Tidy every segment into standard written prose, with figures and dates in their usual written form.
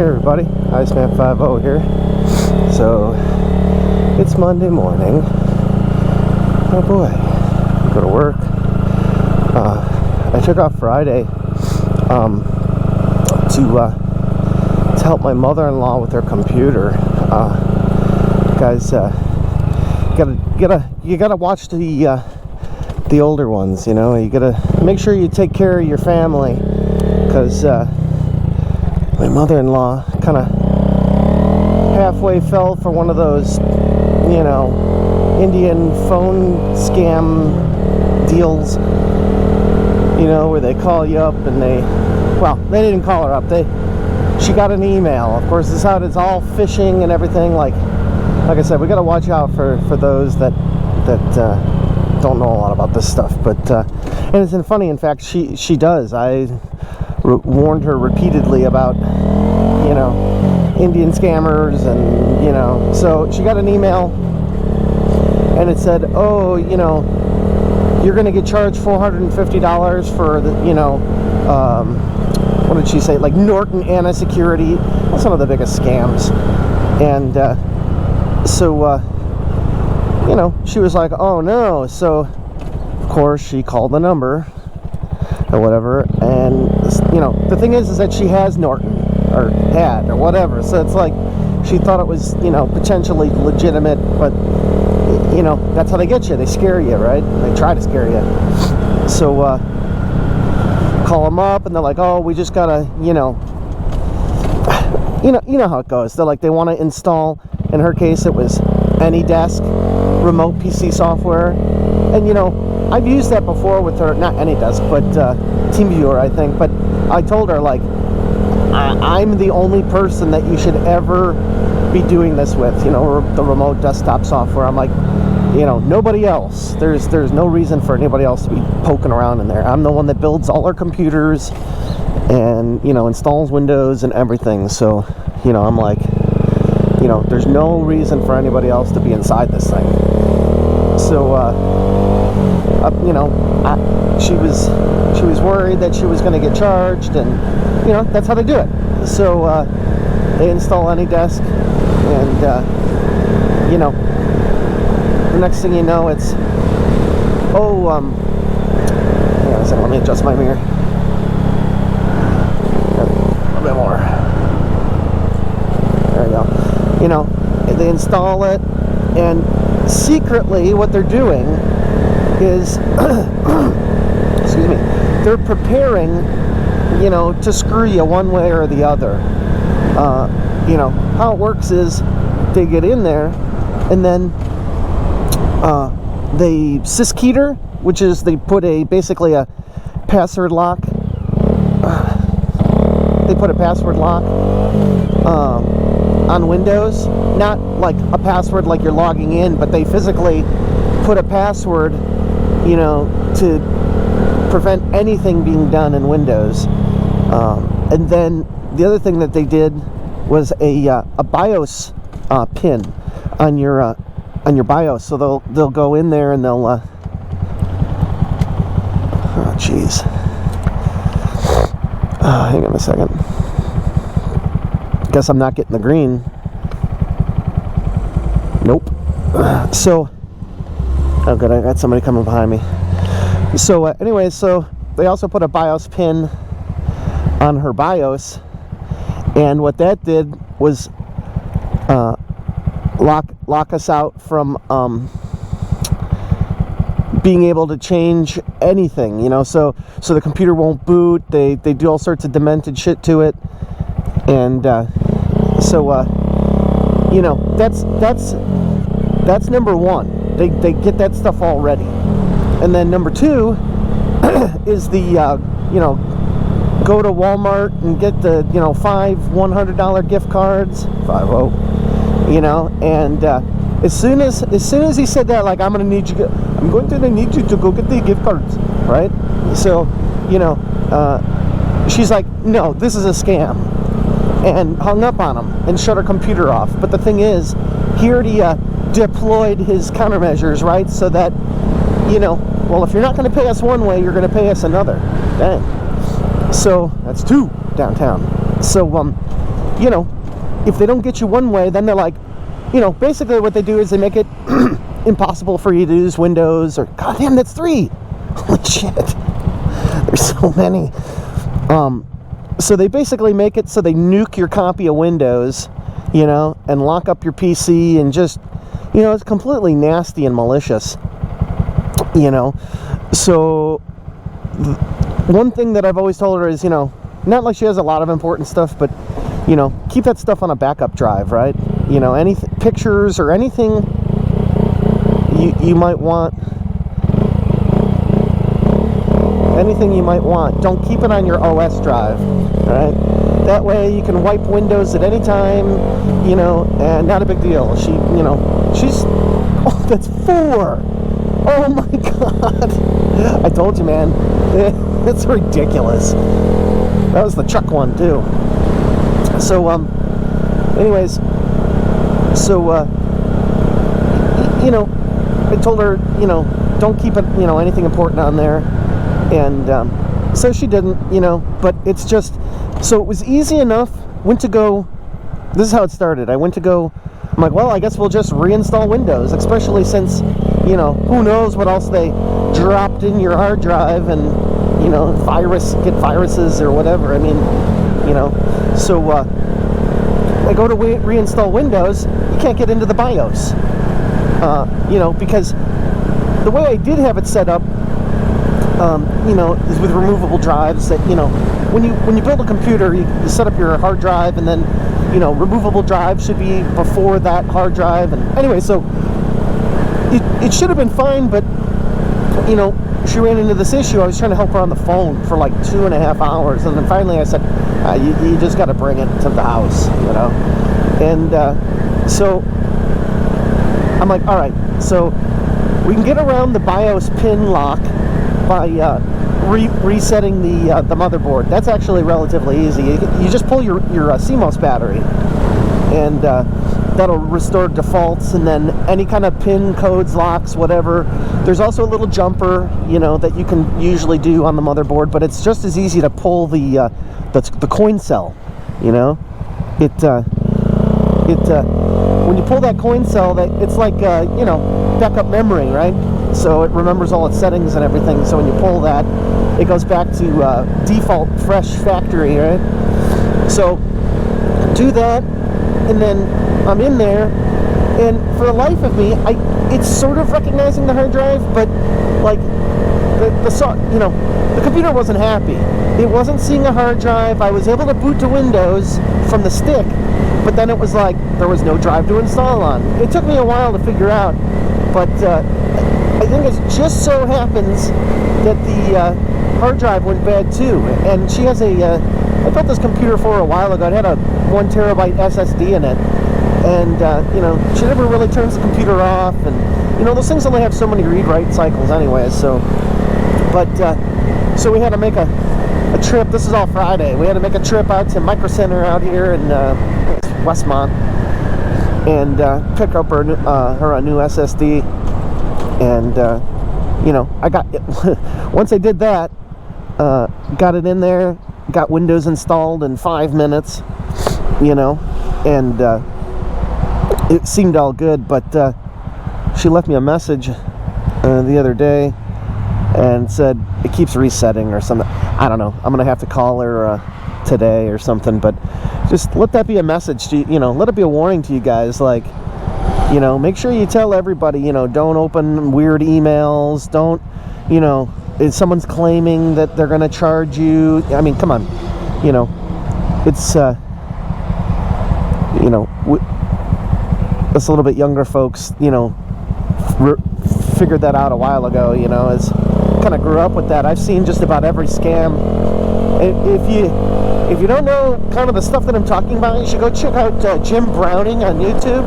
everybody, Iceman50 here. So it's Monday morning. Oh boy, go to work. I took off Friday to help my mother-in-law with her computer. Guys, you gotta watch the older ones. You know, you gotta make sure you take care of your family, because my mother-in-law kind of halfway fell for one of those, you know, Indian phone scam deals, you know, where they call you up and they didn't call her up, she got an email. Of course, this is how it's all phishing and everything. Like I said, we got to watch out for those that don't know a lot about this stuff. But and it's funny, in fact, she does. I warned her repeatedly about, you know, Indian scammers, and you know, so she got an email and it said, oh, you know, you're gonna get charged $450 for the, you know, what did she say, like Norton Anti-Security. That's one of the biggest scams. And so you know, she was like, oh no. So of course she called the number or whatever, and you know, the thing is that she has Norton, or had, or whatever, so it's like she thought it was, you know, potentially legitimate. But you know, that's how they get you. They scare you, right? They try to scare you. So call them up and they're like, oh, we just gotta, you know how it goes. They're like, they want to install, in her case it was AnyDesk remote PC software. And you know, I've used that before with her, not AnyDesk, but TeamViewer, I think. But I told her, like, I'm the only person that you should ever be doing this with, you know, the remote desktop software. I'm like, you know, nobody else. There's no reason for anybody else to be poking around in there. I'm the one that builds all our computers and, you know, installs Windows and everything. So, you know, I'm like, you know, there's no reason for anybody else to be inside this thing. So, you know, she was worried that she was going to get charged, and you know, that's how they do it. So they install AnyDesk, and you know, the next thing you know, it's hang on a second, let me adjust my mirror a little bit more. There we go. You know, they install it, and secretly what they're doing is excuse me, they're preparing, you know, to screw you one way or the other. You know, how it works is they get in there, and then they syskeyter, which is they put basically a password lock. They put a password lock on Windows, not like a password like you're logging in, but they physically put a password, you know, to prevent anything being done in Windows. And then the other thing that they did was a BIOS pin on your BIOS. So they'll go in there and they'll oh jeez, hang on a second. Guess I'm not getting the green. Nope. So oh good, I got somebody coming behind me. So anyway, so they also put a BIOS pin on her BIOS, and what that did was lock us out from being able to change anything, you know. So the computer won't boot. They do all sorts of demented shit to it, and so you know, that's number one. They get that stuff all ready. And then number two is the, you know, go to Walmart and get the, you know, 5 $100 gift cards, 50, you know, and as soon as he said that, like, I'm going to need you to go get the gift cards, right? So, you know, she's like, no, this is a scam, and hung up on him and shut her computer off. But the thing is, he already deployed his countermeasures, right? So that, you know, well, if you're not going to pay us one way, you're going to pay us another. Dang. So that's 2 downtown. So you know, if they don't get you one way, then they're like, you know, basically what they do is they make it impossible for you to use Windows, or, God damn, that's 3. Holy shit. There's so many. So they basically make it so they nuke your copy of Windows, you know, and lock up your PC, and just, you know, it's completely nasty and malicious, you know. So one thing that I've always told her is, you know, not like she has a lot of important stuff, but, you know, keep that stuff on a backup drive, right? You know, any pictures or anything you might want. Anything you might want, don't keep it on your OS drive, right? That way you can wipe Windows at any time, you know, and not a big deal. She, you know, she's, oh, that's 4. Oh my God. I told you, man. It's ridiculous. That was the truck one too. So, anyways, so, you know, I told her, you know, don't keep it, you know, anything important on there. And so she didn't, you know, but it's just, so it was easy enough. Went to go, this is how it started. I went to go, I'm like, well, I guess we'll just reinstall Windows, especially since, you know, who knows what else they dropped in your hard drive, and, you know, get viruses or whatever. I mean, you know, so I go to reinstall Windows, you can't get into the BIOS, you know, because the way I did have it set up, you know, is with removable drives. That, you know, when you build a computer, you set up your hard drive, and then, you know, removable drive should be before that hard drive. And anyway, so it should have been fine, but, you know, she ran into this issue. I was trying to help her on the phone for like 2.5 hours, and then finally I said, you just got to bring it to the house, you know. And so I'm like, all right, so we can get around the BIOS pin lock by resetting the motherboard. That's actually relatively easy. You just pull your CMOS battery, and that'll restore defaults, and then any kind of pin codes, locks, whatever. There's also a little jumper, you know, that you can usually do on the motherboard, but it's just as easy to pull the coin cell, you know. When you pull that coin cell, that it's like you know, backup memory, right? So it remembers all its settings and everything. So when you pull that, it goes back to default fresh factory, right? So do that, and then I'm in there, and for the life of me, it's sort of recognizing the hard drive, but like you know, the computer wasn't happy. It wasn't seeing a hard drive. I was able to boot to Windows from the stick, but then it was like there was no drive to install on. It took me a while to figure out, but I think it just so happens that the hard drive went bad too. And she has I built this computer for her a while ago. It had a 1 terabyte SSD in it, and you know, she never really turns the computer off, and, you know, those things only have so many read-write cycles anyway. So, but so we had to make a trip. This is all Friday. We had to make a trip out to Micro Center out here in Westmont, and pick up her a new SSD. And you know, I got it. Once I did that, got it in there, got Windows installed in 5 minutes, you know, and it seemed all good. But she left me a message the other day and said it keeps resetting or something. I don't know. I'm gonna have to call her today or something. But just let that be a message to you know, let it be a warning to you guys, like, you know, make sure you tell everybody, you know, don't open weird emails, don't, you know, if someone's claiming that they're going to charge you, I mean, come on, you know, it's, you know, us a little bit younger folks, you know, figured that out a while ago, you know, as kind of grew up with that. I've seen just about every scam. If you don't know kind of the stuff that I'm talking about, you should go check out Jim Browning on YouTube.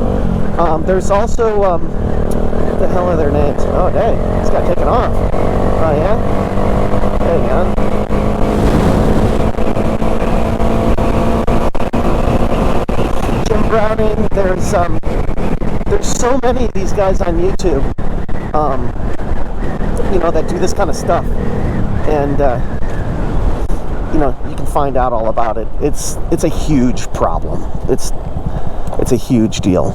There's also, what the hell are their names? Oh, dang, this got taken off. Oh, yeah? Hang on. Jim Browning, there's so many of these guys on YouTube, you know, that do this kind of stuff. And, you know, you can find out all about it. It's a huge problem. It's a huge deal.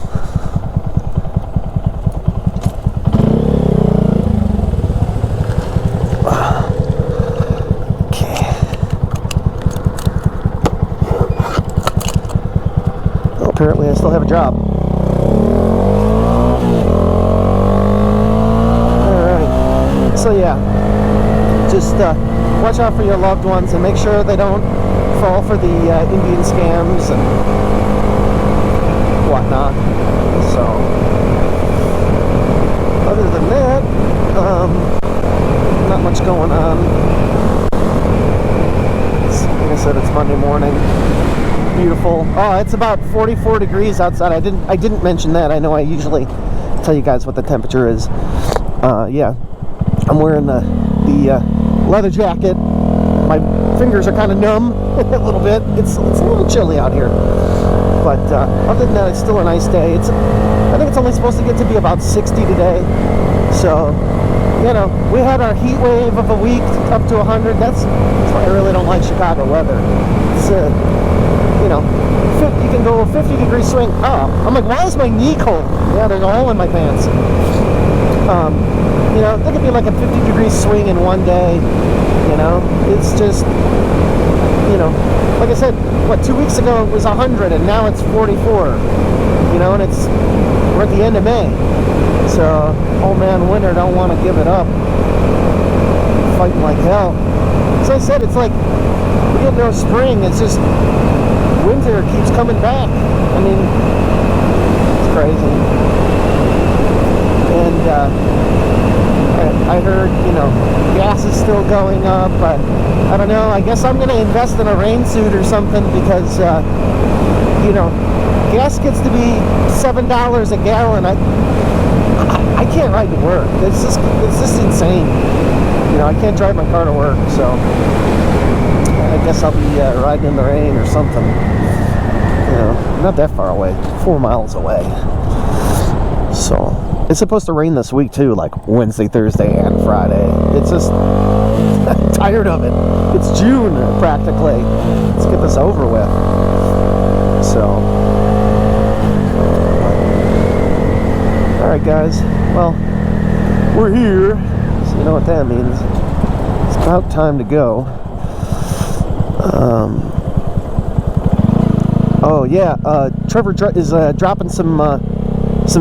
Apparently I still have a job. Alright, so yeah, just watch out for your loved ones and make sure they don't fall for the Indian scams and whatnot. So, other than that, not much going on. Like I said, it's Monday morning. Beautiful. Oh, it's about 44 degrees outside. I didn't mention that. I know I usually tell you guys what the temperature is. Yeah, I'm wearing the leather jacket. My fingers are kind of numb a little bit. It's a little chilly out here, but other than that, it's still a nice day. I think it's only supposed to get to be about 60 today. So, you know, we had our heat wave of a week up to 100. That's why I really don't like Chicago weather. It's you know, you can go a 50-degree swing. Oh, I'm like, why is my knee cold? Yeah, there's a hole in my pants. You know, there could be like a 50-degree swing in one day. You know, it's just, you know, like I said, what, 2 weeks ago it was 100 and now it's 44. You know, and we're at the end of May. So, old man winter don't want to give it up. Fighting like hell. As I said, it's like we get no spring. It's just winter keeps coming back. I mean, it's crazy. And I heard, you know, gas is still going up, but I don't know. I guess I'm going to invest in a rain suit or something because, you know, gas gets to be $7 a gallon. I can't ride to work. It's just insane. You know, I can't drive my car to work, so I guess I'll be riding in the rain or something. You know, not that far away, 4 miles away. So, it's supposed to rain this week too, like Wednesday, Thursday, and Friday. It's just, I'm tired of it. It's June, practically. Let's get this over with. So, alright guys, well, we're here, so you know what that means. It's about time to go. Oh yeah, Trevor is dropping some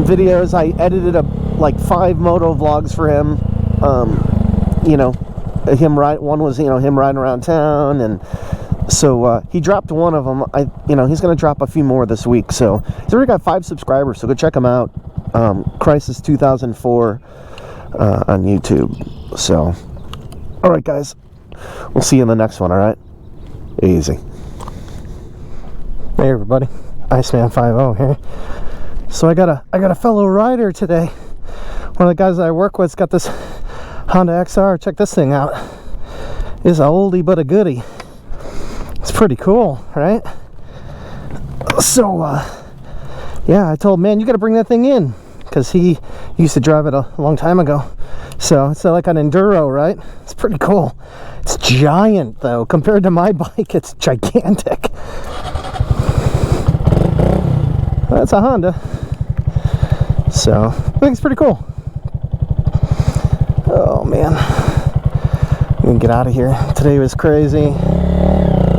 videos. I edited like 5 moto vlogs for him. You know, one was, you know, him riding around town, and so he dropped one of them. You know, he's gonna drop a few more this week. So he's already got 5 subscribers, so go check him out. Crisis 2004 on YouTube. So, all right, guys, we'll see you in the next one. All right, easy. Hey everybody, Iceman50 here. So I got a fellow rider today. One of the guys that I work with's got this Honda XR. Check this thing out. It's a oldie but a goodie. It's pretty cool, right? So yeah, I told him, man, you got to bring that thing in, because he used to drive it a long time ago. So it's like an enduro, right? It's pretty cool. It's giant though. Compared to my bike, it's gigantic. That's a Honda. So I think it's pretty cool. Oh man, we can get out of here. Today was crazy.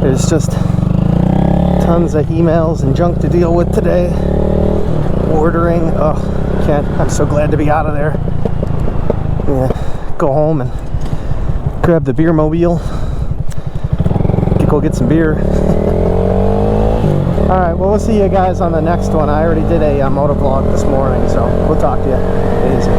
There's just tons of emails and junk to deal with today. Ordering. Oh, can't. I'm so glad to be out of there. Yeah, go home and grab the beer mobile. Go get some beer. Alright, well, we'll see you guys on the next one. I already did a motovlog this morning, so we'll talk to you. Easy.